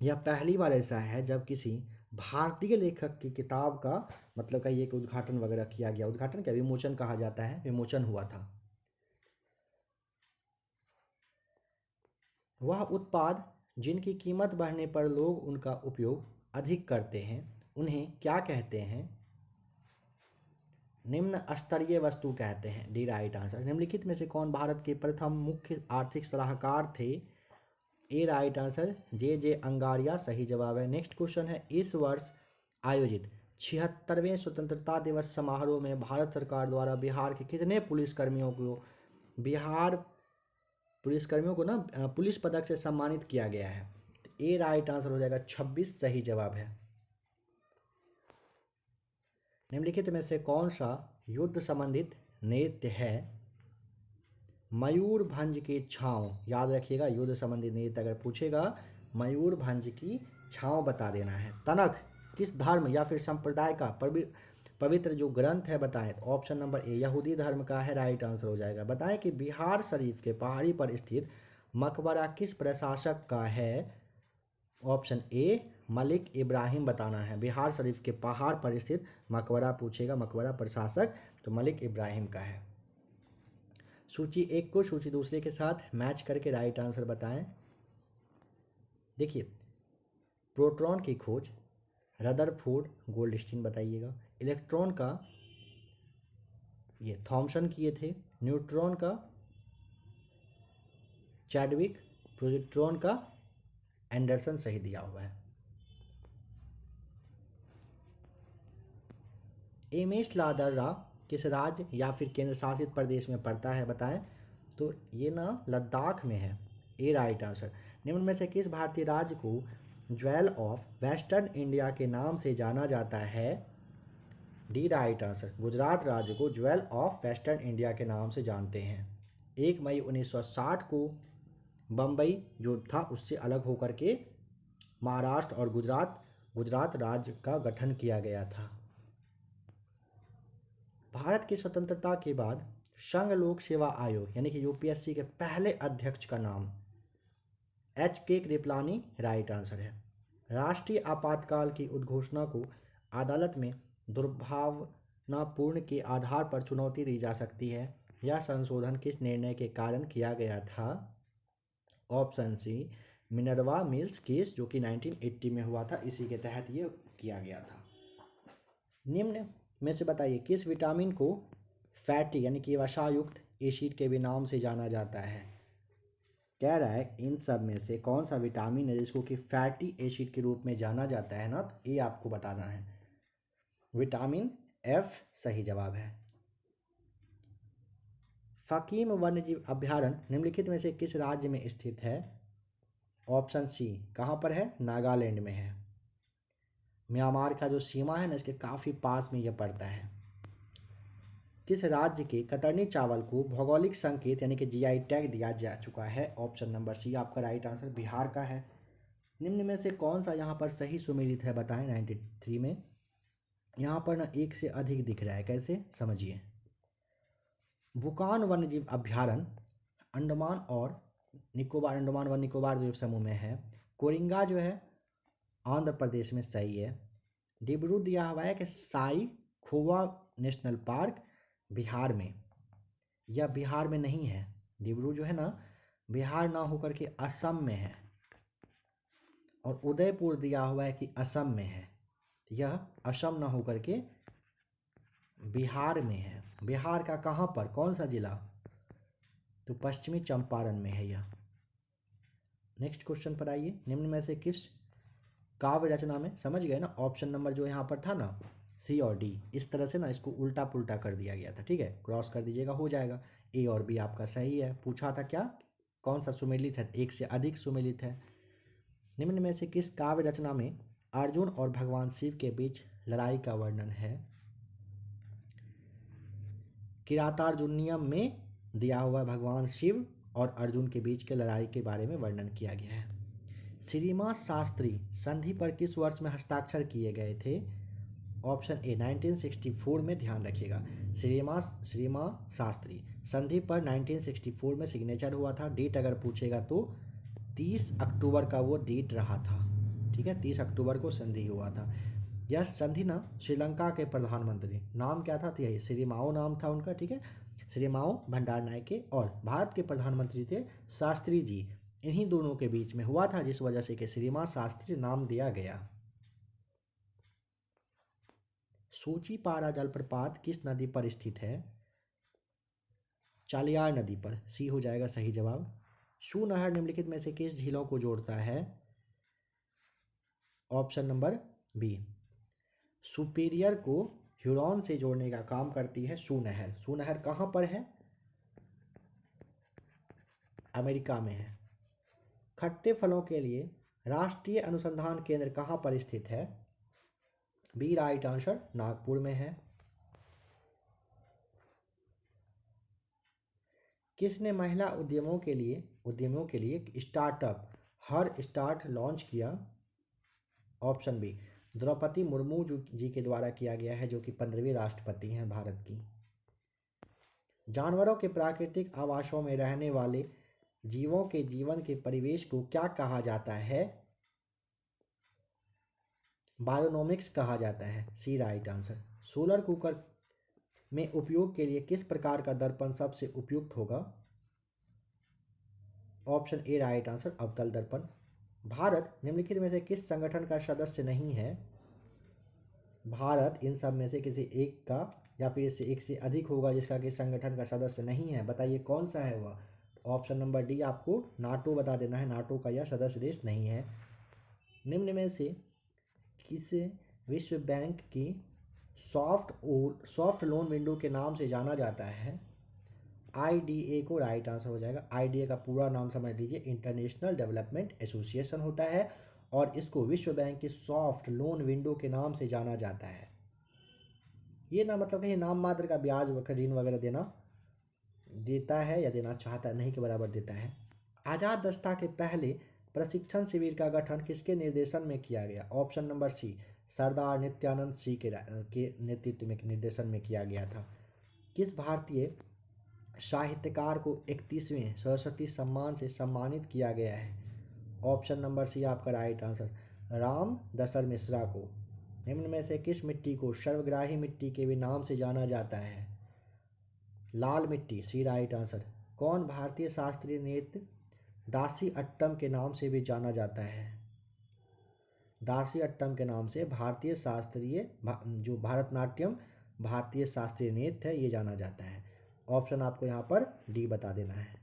यह पहली बार ऐसा है जब किसी भारतीय लेखक की किताब का मतलब कहिए कि उद्घाटन वगैरह किया गया। उद्घाटन क्या, विमोचन कहा जाता है, विमोचन हुआ था। वह उत्पाद जिनकी कीमत बढ़ने पर लोग उनका उपयोग अधिक करते हैं, उन्हें क्या कहते हैं? निम्न स्तरीय वस्तु कहते हैं, डी राइट आंसर। निम्नलिखित में से कौन भारत के प्रथम मुख्य आर्थिक सलाहकार थे? ए राइट आंसर, जे अंगारिया सही जवाब है। नेक्स्ट क्वेश्चन है, इस वर्ष आयोजित 76वें स्वतंत्रता दिवस समारोह में भारत सरकार द्वारा बिहार के कितने पुलिसकर्मियों को ना पुलिस पदक से सम्मानित किया गया है? ए राइट आंसर हो जाएगा, 26 सही जवाब है। निम्नलिखित में से कौन सा युद्ध संबंधित नृत्य है? मयूरभंज की छाँव, याद रखिएगा, युद्ध संबंधित नृत्य अगर पूछेगा मयूरभंज की छाँव बता देना है। तनख किस धर्म या फिर संप्रदाय का पवित्र जो ग्रंथ है बताएं, तो ऑप्शन नंबर ए यहूदी धर्म का है, राइट आंसर हो जाएगा। बताएं कि बिहार शरीफ के पहाड़ी पर स्थित मकबरा किस प्रशासक का है? ऑप्शन ए मलिक इब्राहिम बताना है। बिहार शरीफ के पहाड़ पर स्थित मकबरा पूछेगा, मकबरा प्रशासक, तो मलिक इब्राहिम का है। सूची एक को सूची दूसरे के साथ मैच करके राइट आंसर बताएं। देखिए, प्रोटॉन की खोज रदरफोर्ड गोल्डस्टीन बताइएगा, इलेक्ट्रॉन का ये थॉमसन किए थे, न्यूट्रॉन का चैडविक, प्रोजेक्ट्रॉन का एंडरसन सही दिया हुआ है। एमेश लादर्रा किस राज्य या फिर केंद्र शासित प्रदेश में पड़ता है बताएं? तो ये ना लद्दाख में है, ए राइट आंसर। निम्न में से किस भारतीय राज्य को ज्वेल ऑफ वेस्टर्न इंडिया के नाम से जाना जाता है? D right answer. गुजरात राज्य को ज्वेल ऑफ वेस्टर्न इंडिया के नाम से जानते हैं। 1 मई 1960 को बम्बई जो था उससे अलग होकर के महाराष्ट्र और गुजरात राज्य का गठन किया गया था। भारत की स्वतंत्रता के बाद संघ लोक सेवा आयोग यानी कि यूपीएससी के पहले अध्यक्ष का नाम H.K. कृपलानी राइट आंसर है। राष्ट्रीय आपातकाल की उद्घोषणा को अदालत में दुर्भावनापूर्ण के आधार पर चुनौती दी जा सकती है। यह संशोधन किस निर्णय के कारण किया गया था? Option C Minerva Mills case जो कि 1980 में हुआ था, इसी के तहत ये किया गया था। निम्न में से बताइए किस विटामिन को फैटी यानी कि वसायुक्त एसिड के भी नाम से जाना जाता है? कह रहा है इन सब में से कौन सा विटामिन है जिसको कि फैटी एसिड के रूप में जाना जाता है ना, तो ये आपको बताना है। विटामिन एफ सही जवाब है। फकीम वन्यजीव अभ्यारण्य निम्नलिखित में से किस राज्य में स्थित है? ऑप्शन सी कहाँ पर है? नागालैंड में है। म्यांमार का जो सीमा है ना, इसके काफ़ी पास में यह पड़ता है। किस राज्य के कतरनी चावल को भौगोलिक संकेत यानी कि जीआई टैग दिया जा चुका है? ऑप्शन नंबर सी आपका राइट आंसर बिहार का है। निम्न में से कौन सा यहाँ पर सही सुमेलित है बताएं? 93 में यहाँ पर ना एक से अधिक दिख रहा है, कैसे समझिए। भूकान वन्यजीव अभ्यारण्य अंडमान व निकोबार द्वीप समूह में है। कोरिंगा जो है आंध्र प्रदेश में सही है। डिब्रू दिया हुआ है कि साई खोवा नेशनल पार्क बिहार में, यह बिहार में नहीं है। डिब्रू जो है ना बिहार ना होकर के असम में है। और उदयपुर दिया हुआ है कि असम में है, यह असम ना होकर के बिहार में है। बिहार का कहाँ पर, कौन सा जिला? तो पश्चिमी चंपारण में है यह। नेक्स्ट क्वेश्चन पर आइए। निम्न में से किस काव्य रचना में, समझ गए ना, ऑप्शन नंबर जो यहाँ पर था ना सी और डी, इस तरह से ना इसको उल्टा पुल्टा कर दिया गया था, ठीक है, क्रॉस कर दीजिएगा, हो जाएगा। ए और बी आपका सही है। पूछा था क्या, कौन सा सुमेलित है? एक से अधिक सुमेलित है। निम्न में से किस काव्य रचना में अर्जुन और भगवान शिव के बीच लड़ाई का वर्णन है? किरातार्जुनीयम में दिया हुआ भगवान शिव और अर्जुन के बीच के लड़ाई के बारे में वर्णन किया गया है। श्रीमा शास्त्री संधि पर किस वर्ष में हस्ताक्षर किए गए थे? ऑप्शन ए 1964 में, ध्यान रखिएगा। श्रीमा शास्त्री संधि पर 1964 में सिग्नेचर हुआ था। डेट अगर पूछेगा तो 30 अक्टूबर का वो डेट रहा था, ठीक है, 30 अक्टूबर को संधि हुआ था। यह संधि ना श्रीलंका के प्रधानमंत्री, नाम क्या था? तो यही श्रीमाओ नाम था उनका, ठीक है, श्रीमाओ भंडारनायके, और भारत के प्रधानमंत्री थे शास्त्री जी। इन्हीं दोनों के बीच में हुआ था, जिस वजह से कि श्रीमा शास्त्री नाम दिया गया। सूचीपारा जलप्रपात किस नदी पर स्थित है? चालियार नदी पर, सी हो जाएगा सही जवाब। शू नहर निम्नलिखित में से किस झीलों को जोड़ता है? ऑप्शन नंबर बी सुपीरियर को ह्यूरॉन से जोड़ने का काम करती है शू नहर। शू नहर कहाँ पर है? अमेरिका में है। खट्टे फलों के लिए राष्ट्रीय अनुसंधान केंद्र कहाँ पर स्थित है? बी राइट आंसर, नागपुर में है। किसने महिला उद्यमियों के लिए स्टार्टअप हर स्टार्ट लॉन्च किया? ऑप्शन बी द्रौपदी मुर्मू जी के द्वारा किया गया है, जो कि 15वीं राष्ट्रपति हैं भारत की। जानवरों के प्राकृतिक आवासों में रहने वाले जीवों के जीवन के परिवेश को क्या कहा जाता है? बायोनोमिक्स कहा जाता है। सी राइट आंसर। सोलर कुकर में उपयोग के लिए किस प्रकार का दर्पण सबसे उपयुक्त होगा? ऑप्शन ए राइट आंसर, अवतल दर्पण। भारत निम्नलिखित में से किस संगठन का सदस्य नहीं है? भारत इन सब में से किसी एक का या फिर इससे एक से अधिक होगा जिसका कि संगठन का सदस्य नहीं है। बताइए कौन सा है वह? ऑप्शन नंबर डी आपको नाटो बता देना है। नाटो का यह सदस्य देश नहीं है। निम्न में से किस विश्व बैंक की सॉफ्ट लोन विंडो के नाम से जाना जाता है? IDA को राइट आंसर हो जाएगा। IDA का पूरा नाम समझ लीजिए, इंटरनेशनल डेवलपमेंट एसोसिएशन होता है और इसको विश्व बैंक की सॉफ्ट लोन विंडो के नाम से जाना जाता है। ये ना मतलब कि नाम मात्र का ब्याज ऋण वगैरह देता है या देना चाहता है, नहीं के बराबर देता है। आज़ाद दस्ता के पहले प्रशिक्षण शिविर का गठन किसके निर्देशन में किया गया? ऑप्शन नंबर सी, सरदार नित्यानंद सिंह के नेतृत्व में निर्देशन में किया गया था। किस भारतीय साहित्यकार को 31वें सरस्वती सम्मान से सम्मानित किया गया है? ऑप्शन नंबर सी आपका राइट आंसर, राम दशर मिश्रा को। निम्न में से किस मिट्टी को सर्वग्राही मिट्टी के भी नाम से जाना जाता है? लाल मिट्टी, सी राइट आंसर। कौन भारतीय शास्त्रीय नृत्य दासी अट्टम के नाम से भी जाना जाता है? दासी अट्टम के नाम से भारतीय शास्त्रीय जो भारतनाट्यम भारतीय शास्त्रीय नृत्य है ये जाना जाता है। ऑप्शन आपको यहाँ पर डी बता देना है।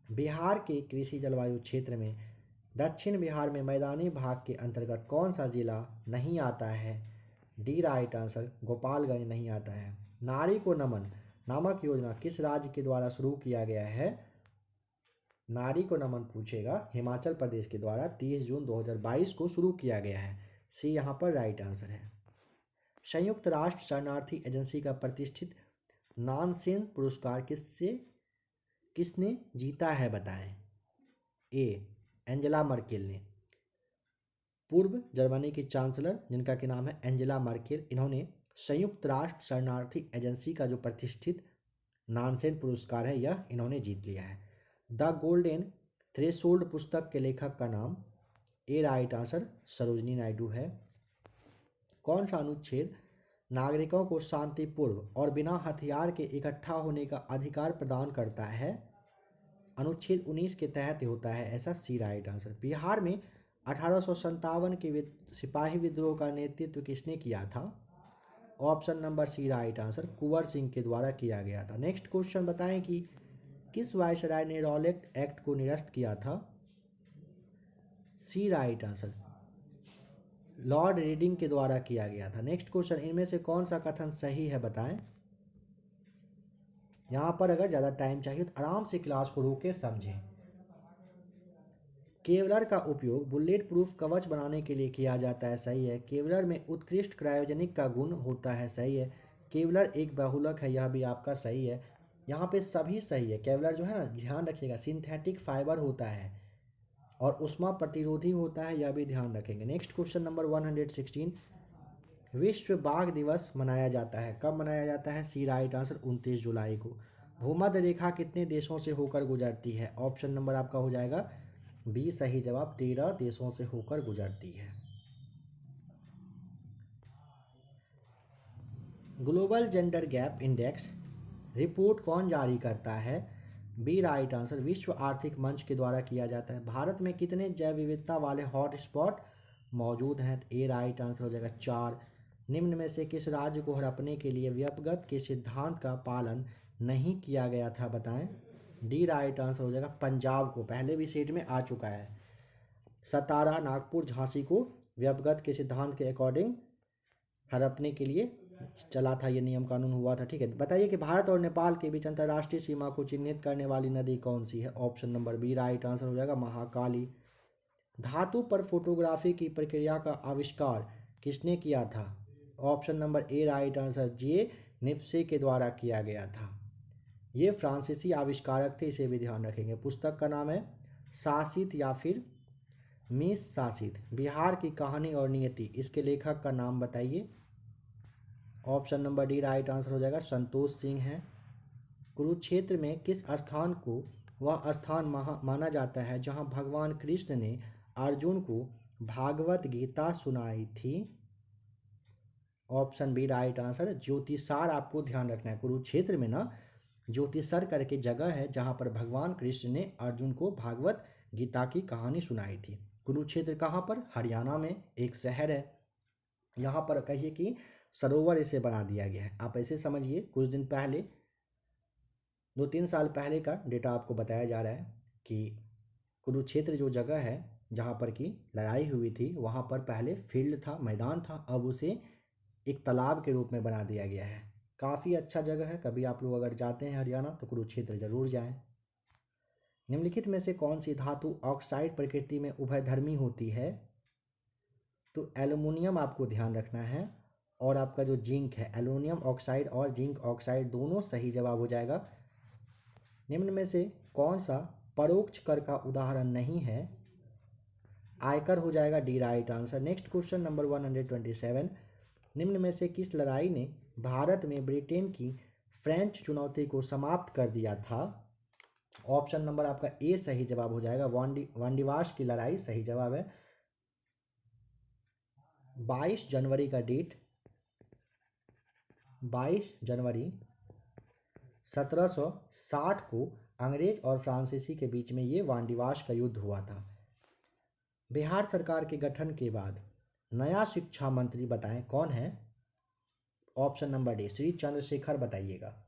बिहार के कृषि जलवायु क्षेत्र में दक्षिण बिहार में मैदानी भाग के अंतर्गत कौन सा जिला नहीं आता है? डी राइट आंसर, गोपालगंज नहीं आता है। नारी को नमन नामक योजना किस राज्य के द्वारा शुरू किया गया है? नारी को नमन पूछेगा, हिमाचल प्रदेश के द्वारा 30 जून 2022 को शुरू किया गया है। सी यहाँ पर राइट आंसर है। संयुक्त राष्ट्र शरणार्थी एजेंसी का प्रतिष्ठित नानसेन पुरस्कार किसने जीता है बताएं? ए एंजेला मर्केल ने। पूर्व जर्मनी की चांसलर जिनका कि नाम है एंजेला मर्केल, इन्होंने संयुक्त राष्ट्र शरणार्थी एजेंसी का जो प्रतिष्ठित नानसेन पुरस्कार है यह इन्होंने जीत लिया है। द गोल्डन थ्रेशोल्ड पुस्तक के लेखक का नाम? ए राइट आंसर, सरोजनी नायडू है। कौन सा अनुच्छेद नागरिकों को शांतिपूर्व और बिना हथियार के इकट्ठा होने का अधिकार प्रदान करता है? अनुच्छेद 19 के तहत होता है ऐसा। सी राइट आंसर। बिहार में 1857 के सिपाही विद्रोह का नेतृत्व किसने किया था? Option number C right answer, Kunwar Singh के द्वारा किया गया था। नेक्स्ट क्वेश्चन बताएं कि किस वायसराय ने रॉलेट एक्ट को निरस्त किया था? सी राइट आंसर, लॉर्ड रीडिंग के द्वारा किया गया था। नेक्स्ट क्वेश्चन, इनमें से कौन सा कथन सही है बताएं? यहाँ पर अगर ज़्यादा टाइम चाहिए तो आराम से क्लास को रोके समझें। केवलर का उपयोग बुलेट प्रूफ कवच बनाने के लिए किया जाता है, सही है। केवलर में उत्कृष्ट क्रायोजेनिक का गुण होता है, सही है। केवलर एक बहुलक है, यह भी आपका सही है। यहाँ पे सभी सही है। केवलर जो है ना, ध्यान रखिएगा, सिंथेटिक फाइबर होता है और उष्मा प्रतिरोधी होता है, यह भी ध्यान रखेंगे। नेक्स्ट क्वेश्चन नंबर 116, विश्व बाघ दिवस मनाया जाता है, कब मनाया जाता है? सी राइट आंसर, 29 जुलाई को। भूमध्य रेखा कितने देशों से होकर गुजरती है? ऑप्शन नंबर आपका हो जाएगा बी सही जवाब, 13 देशों से होकर गुजरती है। Global gender gap index report कौन जारी करता है? बी राइट आंसर, विश्व आर्थिक मंच के द्वारा किया जाता है। भारत में कितने जैव विविधता वाले हॉट स्पॉट मौजूद हैं? ए राइट आंसर हो जाएगा 4। निम्न में से किस राज्य को हड़पने के लिए व्यपगत के सिद्धांत का पालन नहीं किया गया था बताएं? डी राइट आंसर हो जाएगा पंजाब को, पहले भी सेट में आ चुका है। सतारा, नागपुर, झांसी को व्यपगत के सिद्धांत के अकॉर्डिंग हड़पने के लिए चला था, ये नियम कानून हुआ था, ठीक है। बताइए कि भारत और नेपाल के बीच अंतर्राष्ट्रीय सीमा को चिन्हित करने वाली नदी कौन सी है? Option number B right answer हो जाएगा महाकाली। धातु पर फोटोग्राफी की प्रक्रिया का आविष्कार किसने किया था? Option number A right answer, J Niepce के द्वारा किया गया था। ये फ्रांसीसी आविष्कारक थे, इसे भी ध्यान रखेंगे। पुस्तक का नाम है शासित या फिर मिस शासित बिहार की कहानी और नियति, इसके लेखक का नाम बताइए। Option number D right answer हो जाएगा, संतोष सिंह है। कुरुक्षेत्र में किस स्थान को वह स्थान माना जाता है जहां भगवान कृष्ण ने अर्जुन को भागवत गीता सुनाई थी। ऑप्शन बी राइट आंसर, ज्योतिषार आपको ध्यान रखना है। कुरुक्षेत्र में ना ज्योतिषर करके जगह है जहां पर भगवान कृष्ण ने अर्जुन को भागवत गीता की कहानी सुनाई थी। कुरुक्षेत्र कहाँ पर? हरियाणा में एक शहर है। यहाँ पर कहिए कि सरोवर इसे बना दिया गया है। आप ऐसे समझिए, कुछ दिन पहले 2-3 साल पहले का डेटा आपको बताया जा रहा है कि कुरुक्षेत्र जो जगह है जहाँ पर की लड़ाई हुई थी, वहाँ पर पहले फील्ड था, मैदान था, अब उसे एक तालाब के रूप में बना दिया गया है। काफ़ी अच्छा जगह है। कभी आप लोग अगर जाते हैं हरियाणा तो कुरुक्षेत्र जरूर जाएं। निम्नलिखित में से कौन सी धातु ऑक्साइड प्रकृति में उभयधर्मी होती है? तो एल्युमिनियम आपको ध्यान रखना है, और आपका जो जिंक है, एल्युमिनियम ऑक्साइड और जिंक ऑक्साइड दोनों सही जवाब हो जाएगा। निम्न में से कौन सा परोक्ष कर का उदाहरण नहीं है? आयकर हो जाएगा D right answer. Next question number 127, निम्न में से किस लड़ाई ने भारत में ब्रिटेन की फ्रेंच चुनौती को समाप्त कर दिया था? ऑप्शन नंबर आपका ए सही जवाब हो जाएगा, वांडीवाश की लड़ाई सही जवाब है। 22 जनवरी का डेट, 22 जनवरी 1760 को अंग्रेज और फ्रांसीसी के बीच में ये वांडीवाश का युद्ध हुआ था। बिहार सरकार के गठन के बाद नया शिक्षा मंत्री बताएं कौन है? Option number D Shri Chandrashekhar बताइएगा।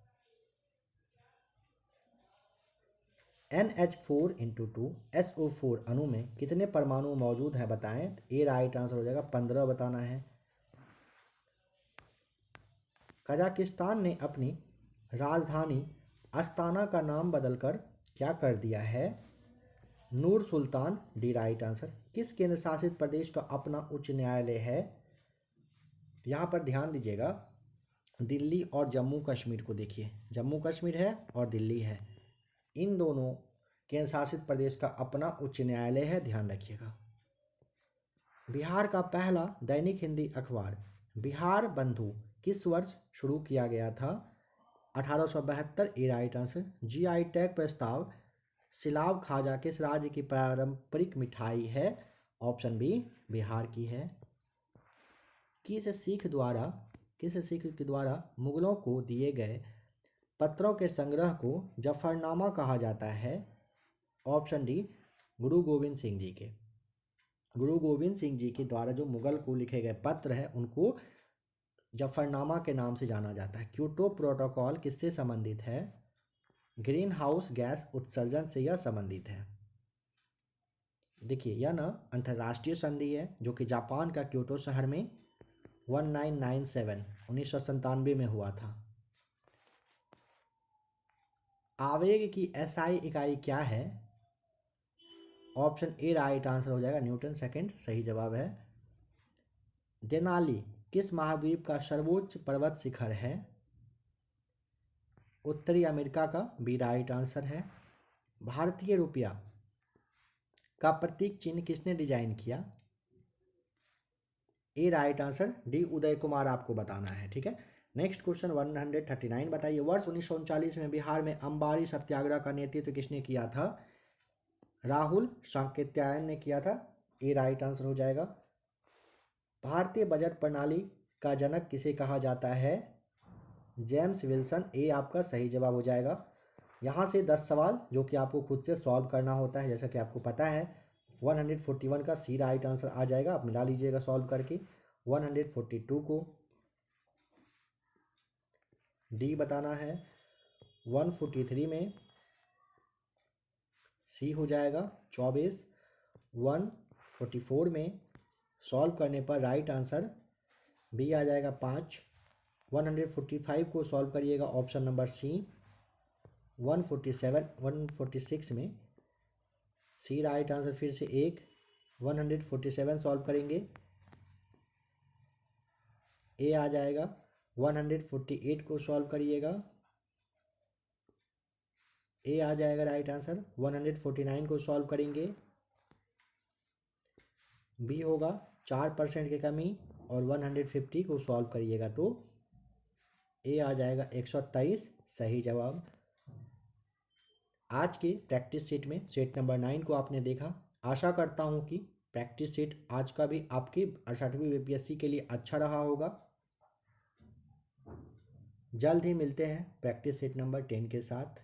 NH4 × 2 SO4 अणु में कितने परमाणु मौजूद हैं बताएं? ए राइट आंसर हो जाएगा, 15 बताना है। कजाकिस्तान ने अपनी राजधानी अस्ताना का नाम बदलकर क्या कर दिया है? नूर सुल्तान डी राइट आंसर। किस केंद्र शासित प्रदेश का अपना उच्च न्यायालय है? यहाँ पर ध्यान दीजिएगा, दिल्ली और जम्मू कश्मीर को देखिए, जम्मू कश्मीर है और दिल्ली है, इन दोनों केंद्र शासित प्रदेश का अपना उच्च न्यायालय है, ध्यान रखिएगा। बिहार का पहला दैनिक हिंदी अखबार बिहार बंधु किस वर्ष शुरू किया गया था? 1872 ए राइट आंसर। GI टैग प्रस्ताव सिलाव खाजा किस राज्य की पारंपरिक मिठाई है? ऑप्शन बी बिहार की है। किस सिख के द्वारा मुगलों को दिए गए पत्रों के संग्रह को जफरनामा कहा जाता है? ऑप्शन डी गुरु गोविंद सिंह जी के। गुरु गोविंद सिंह जी के द्वारा जो मुगल को लिखे गए पत्र है उनको जफरनामा के नाम से जाना जाता है। क्योटो प्रोटोकॉल किससे संबंधित है? ग्रीन हाउस गैस उत्सर्जन से यह संबंधित है। देखिए यह ना अंतर्राष्ट्रीय संधि है जो कि जापान का क्योटो शहर में 1997 में हुआ था। आवेग की SI इकाई क्या है? ऑप्शन ए राइट आंसर हो जाएगा, न्यूटन सेकंड सही जवाब है। देनाली किस महाद्वीप का सर्वोच्च पर्वत शिखर है? उत्तरी अमेरिका का बी राइट आंसर है। भारतीय रुपया का प्रतीक चिन्ह किसने डिजाइन किया? ए right answer, D Uday Kumar आपको बताना है, ठीक है। नेक्स्ट क्वेश्चन 139 बताइए, वर्ष 1939 में बिहार में अंबारी सत्याग्रह का नेतृत्व किसने किया था? राहुल सांकृत्यायन ने किया था, ए राइट आंसर हो जाएगा। भारतीय बजट प्रणाली का जनक किसे कहा जाता है? जेम्स विल्सन, ए आपका सही जवाब हो जाएगा। यहाँ से 10 सवाल जो कि आपको खुद से सॉल्व करना होता है, जैसा कि आपको पता है। 141 का सी राइट आंसर आ जाएगा, आप मिला लीजिएगा सॉल्व करके। 142 को डी बताना है। 143 में सी हो जाएगा 24। 144 में सॉल्व करने पर राइट आंसर बी आ जाएगा 5। 145 को सॉल्व करिएगा, ऑप्शन नंबर सी। 146 में सी राइट आंसर फिर से 1। 147 सॉल्व करेंगे, ए आ जाएगा। 148 को सॉल्व करिएगा, ए आ जाएगा राइट आंसर। 149 को सॉल्व करेंगे, बी होगा 4% की कमी और 150 को सॉल्व करिएगा तो ए आ जाएगा 123 सही जवाब। आज के प्रैक्टिस सेट में सेट नंबर 9 को आपने देखा। आशा करता हूँ कि प्रैक्टिस सेट आज का भी आपके 68वीं बीपीएससी के लिए अच्छा रहा होगा। जल्द ही मिलते हैं प्रैक्टिस सेट नंबर 10 के साथ।